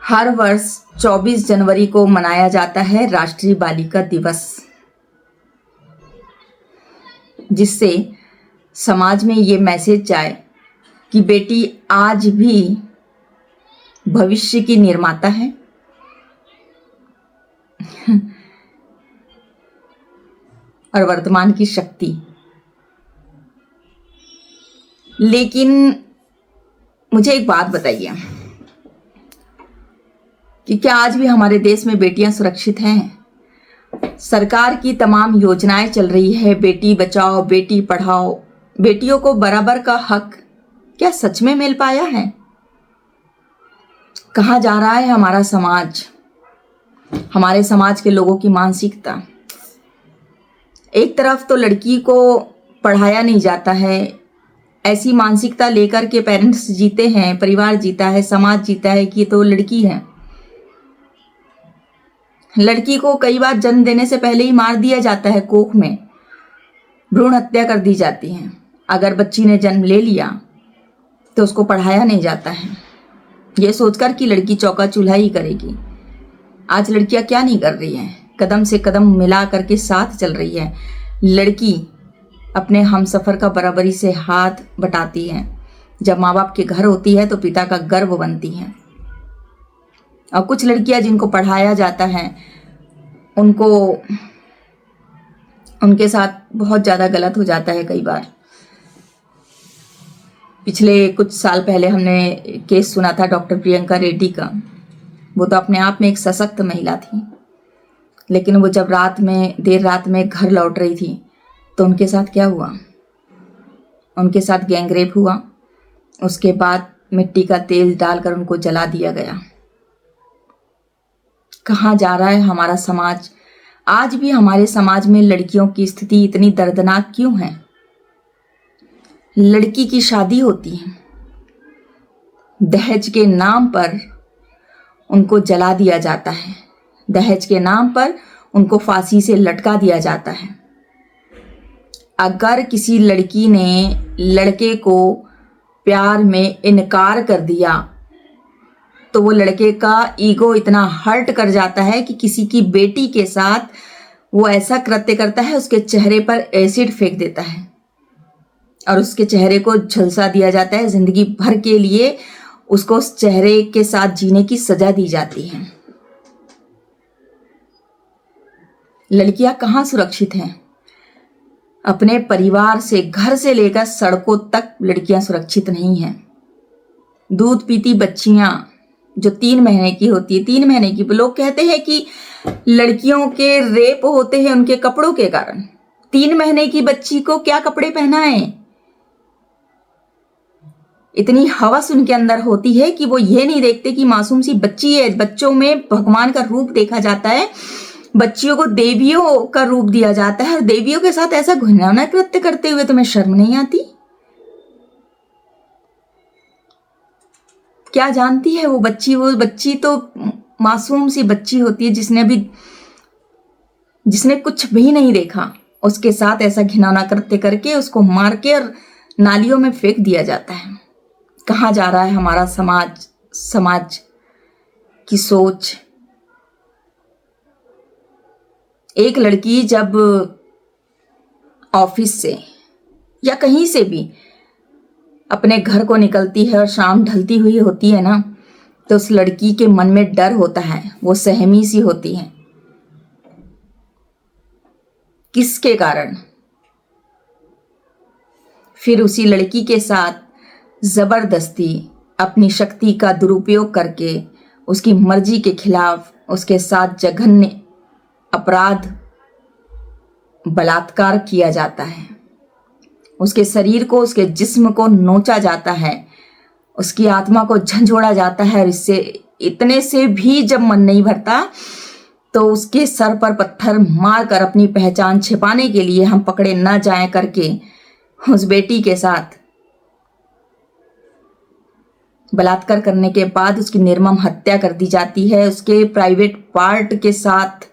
हर वर्ष 24 जनवरी को मनाया जाता है राष्ट्रीय बालिका दिवस, जिससे समाज में ये मैसेज जाए कि बेटी आज भी भविष्य की निर्माता है। और वर्तमान की शक्ति। लेकिन मुझे एक बात बताइए कि क्या आज भी हमारे देश में बेटियां सुरक्षित हैं? सरकार की तमाम योजनाएं चल रही है, बेटी बचाओ बेटी पढ़ाओ, बेटियों को बराबर का हक क्या सच में मिल पाया है? कहाँ जा रहा है हमारा समाज, हमारे समाज के लोगों की मानसिकता? एक तरफ तो लड़की को पढ़ाया नहीं जाता है, ऐसी मानसिकता लेकर के पेरेंट्स जीते हैं, परिवार जीता है, समाज जीता है कि ये तो लड़की है। लड़की को कई बार जन्म देने से पहले ही मार दिया जाता है, कोख में भ्रूण हत्या कर दी जाती है। अगर बच्ची ने जन्म ले लिया तो उसको पढ़ाया नहीं जाता है, ये सोचकर कि लड़की चौका चूल्हा ही करेगी। आज लड़कियां क्या नहीं कर रही हैं, कदम से कदम मिला करके साथ चल रही है। लड़की अपने हमसफर का बराबरी से हाथ बटाती है। जब माँ बाप के घर होती है तो पिता का गर्व बनती है। और कुछ लड़कियां जिनको पढ़ाया जाता है उनको उनके साथ बहुत ज़्यादा गलत हो जाता है कई बार। पिछले कुछ साल पहले हमने केस सुना था डॉक्टर प्रियंका रेड्डी का। वो तो अपने आप में एक सशक्त महिला थी, लेकिन वो जब देर रात में घर लौट रही थी तो उनके साथ क्या हुआ? उनके साथ गैंगरेप हुआ। उसके बाद मिट्टी का तेल डालकर उनको जला दिया गया। कहाँ जा रहा है हमारा समाज? आज भी हमारे समाज में लड़कियों की स्थिति इतनी दर्दनाक क्यों है? लड़की की शादी होती है, दहेज के नाम पर उनको जला दिया जाता है, दहेज के नाम पर उनको फांसी से लटका दिया जाता है। अगर किसी लड़की ने लड़के को प्यार में इनकार कर दिया तो वो लड़के का ईगो इतना हर्ट कर जाता है कि किसी की बेटी के साथ वो ऐसा कृत्य करता है, उसके चेहरे पर एसिड फेंक देता है और उसके चेहरे को झुलसा दिया जाता है। जिंदगी भर के लिए उसको उस चेहरे के साथ जीने की सजा दी जाती है। लड़कियां कहाँ सुरक्षित हैं? अपने परिवार से, घर से लेकर सड़कों तक लड़कियां सुरक्षित नहीं हैं। दूध पीती बच्चियां जो 3 महीने की होती है, 3 महीने की, लोग कहते हैं कि लड़कियों के रेप होते हैं उनके कपड़ों के कारण। 3 महीने की बच्ची को क्या कपड़े पहनाएं? इतनी हवस उनके अंदर होती है कि वो ये नहीं देखते कि मासूम सी बच्ची है। बच्चों में भगवान का रूप देखा जाता है, बच्चियों को देवियों का रूप दिया जाता है और देवियों के साथ ऐसा घिनौना कृत्य करते हुए तुम्हें शर्म नहीं आती? क्या जानती है वो बच्ची? वो बच्ची तो मासूम सी बच्ची होती है जिसने कुछ भी नहीं देखा, उसके साथ ऐसा घिनौना कृत्य करके उसको मार के और नालियों में फेंक दिया जाता है। कहाँ जा रहा है हमारा समाज, समाज की सोच? एक लड़की जब ऑफिस से या कहीं से भी अपने घर को निकलती है और शाम ढलती हुई होती है ना, तो उस लड़की के मन में डर होता है, वो सहमी सी होती है। किसके कारण? फिर उसी लड़की के साथ जबरदस्ती अपनी शक्ति का दुरुपयोग करके उसकी मर्जी के खिलाफ उसके साथ जघन्य अपराध, बलात्कार किया जाता है। उसके शरीर को, उसके जिस्म को नोचा जाता है, उसकी आत्मा को झंझोड़ा जाता है। और इससे इतने से भी जब मन नहीं भरता तो उसके सर पर पत्थर मारकर अपनी पहचान छिपाने के लिए हम पकड़े न जाएं करके उस बेटी के साथ बलात्कार करने के बाद उसकी निर्मम हत्या कर दी जाती है। उसके प्राइवेट पार्ट के साथ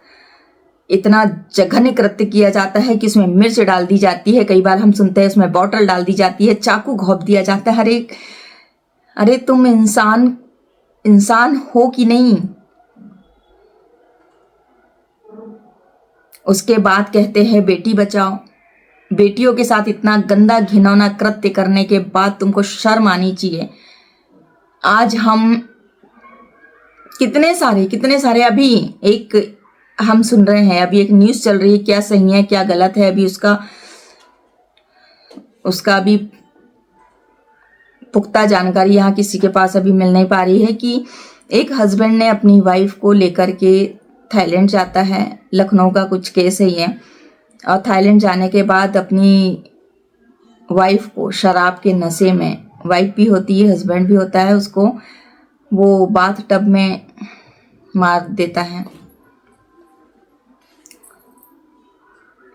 इतना जघन्य कृत्य किया जाता है कि उसमें मिर्च डाल दी जाती है, कई बार हम सुनते हैं उसमें बॉटल डाल दी जाती है, चाकू घोंप दिया जाता है। अरे तुम इंसान हो कि नहीं। उसके बाद कहते हैं बेटी बचाओ। बेटियों के साथ इतना गंदा घिनौना कृत्य करने के बाद तुमको शर्म आनी चाहिए। आज हम कितने सारे अभी एक हम सुन रहे हैं, अभी एक न्यूज़ चल रही है, क्या सही है क्या गलत है अभी उसका अभी पुख्ता जानकारी यहाँ किसी के पास अभी मिल नहीं पा रही है कि एक हस्बैंड ने अपनी वाइफ को लेकर के थाईलैंड जाता है। लखनऊ का कुछ केस है ये। और थाईलैंड जाने के बाद अपनी वाइफ को शराब के नशे में, वाइफ भी होती है हस्बैंड भी होता है, उसको वो बाथ टब में मार देता है।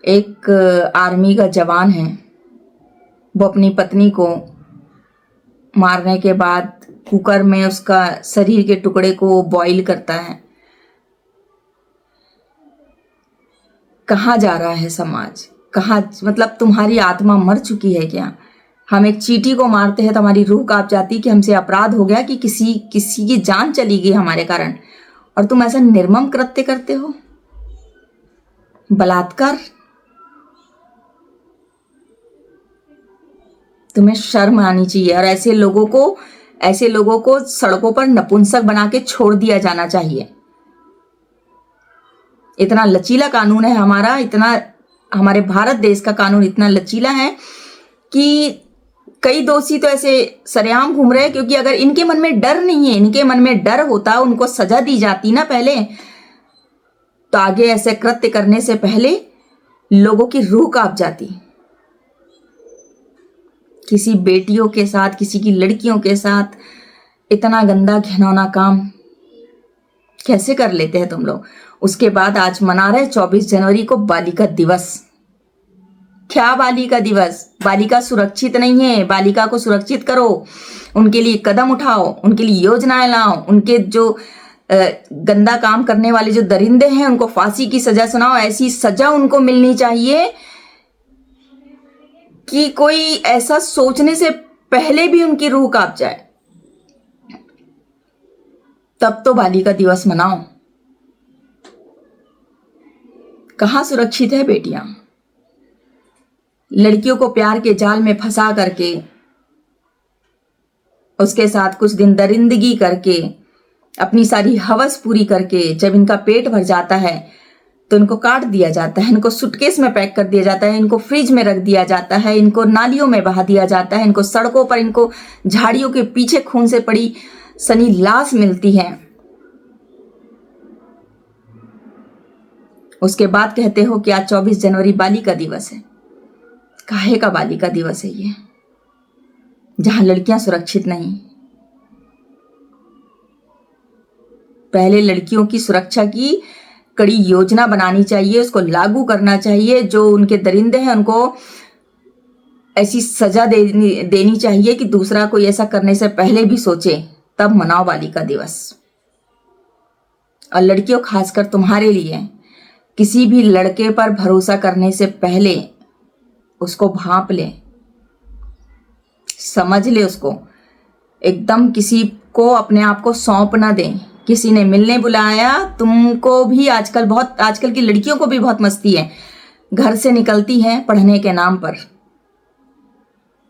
एक आर्मी का जवान है, वो अपनी पत्नी को मारने के बाद कुकर में उसका शरीर के टुकड़े को बॉईल करता है। कहाँ जा रहा है समाज? कहाँ, मतलब तुम्हारी आत्मा मर चुकी है क्या? हम एक चींटी को मारते हैं तो हमारी रूह कांप जाती कि हमसे अपराध हो गया, कि किसी की जान चली गई हमारे कारण, और तुम ऐसा निर्मम कृत्य करते हो, बलात्कार। तुम्हें शर्म आनी चाहिए। और ऐसे लोगों को सड़कों पर नपुंसक बना के छोड़ दिया जाना चाहिए। इतना लचीला कानून है हमारा, हमारे भारत देश का कानून इतना लचीला है कि कई दोषी तो ऐसे सरेआम घूम रहे हैं, क्योंकि अगर इनके मन में डर नहीं है, इनके मन में डर होता, उनको सजा दी जाती ना पहले, तो आगे ऐसे कृत्य करने से पहले लोगों की रूह कांप जाती। किसी बेटियों के साथ, किसी की लड़कियों के साथ इतना गंदा घिनौना काम कैसे कर लेते हैं तुम लोग? उसके बाद आज मना रहे 24 जनवरी को बालिका दिवस। क्या बालिका दिवस? बालिका सुरक्षित नहीं है, बालिका को सुरक्षित करो, उनके लिए कदम उठाओ, उनके लिए योजनाएं लाओ, उनके जो गंदा काम करने वाले जो दरिंदे हैं उनको फांसी की सजा सुनाओ। ऐसी सजा उनको मिलनी चाहिए कि कोई ऐसा सोचने से पहले भी उनकी रूह कांप जाए। तब तो बालिका दिवस मनाओ। कहां सुरक्षित है बेटियां? लड़कियों को प्यार के जाल में फंसा करके, उसके साथ कुछ दिन दरिंदगी करके, अपनी सारी हवस पूरी करके, जब इनका पेट भर जाता है तो इनको काट दिया जाता है, इनको सूटकेस में पैक कर दिया जाता है, इनको फ्रिज में रख दिया जाता है, इनको नालियों में बहा दिया जाता है, इनको सड़कों पर, इनको झाड़ियों के पीछे खून से पड़ी सनी लाश मिलती है। उसके बाद कहते हो कि आज 24 जनवरी बालिका दिवस है। काहे का बालिका दिवस है ये, जहां लड़कियां सुरक्षित नहीं? पहले लड़कियों की सुरक्षा की कड़ी योजना बनानी चाहिए, उसको लागू करना चाहिए। जो उनके दरिंदे हैं उनको ऐसी सजा देनी चाहिए कि दूसरा कोई ऐसा करने से पहले भी सोचे, तब मनाओ बालिका दिवस। और लड़कियों, खासकर तुम्हारे लिए, किसी भी लड़के पर भरोसा करने से पहले उसको भांप ले, समझ ले उसको, एकदम किसी को अपने आप को सौंप ना दें। किसी ने मिलने बुलाया, तुमको भी आजकल की लड़कियों को भी बहुत मस्ती है, घर से निकलती हैं पढ़ने के नाम पर,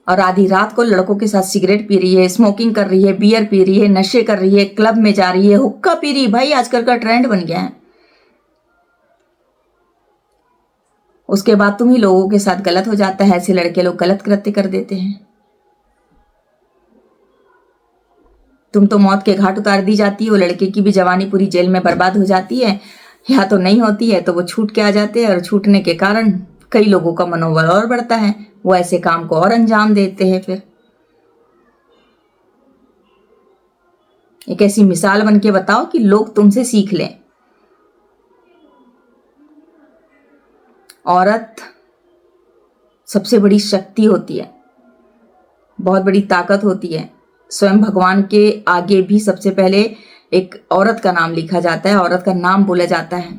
और आधी रात को लड़कों के साथ सिगरेट पी रही है, स्मोकिंग कर रही है, बियर पी रही है, नशे कर रही है, क्लब में जा रही है, हुक्का पी रही है। भाई आजकल का ट्रेंड बन गया है। उसके बाद तुम ही लोगों के साथ गलत हो जाता है, ऐसे लड़के लोग गलत कृत्य कर देते हैं। तुम तो मौत के घाट उतार दी जाती हो, लड़के की भी जवानी पूरी जेल में बर्बाद हो जाती है, या तो नहीं होती है तो वो छूट के आ जाते हैं, और छूटने के कारण कई लोगों का मनोबल और बढ़ता है, वो ऐसे काम को और अंजाम देते हैं। फिर एक ऐसी मिसाल बन के बताओ कि लोग तुमसे सीख लें। औरत सबसे बड़ी शक्ति होती है, बहुत बड़ी ताकत होती है। स्वयं भगवान के आगे भी सबसे पहले एक औरत का नाम लिखा जाता है, औरत का नाम बोला जाता है।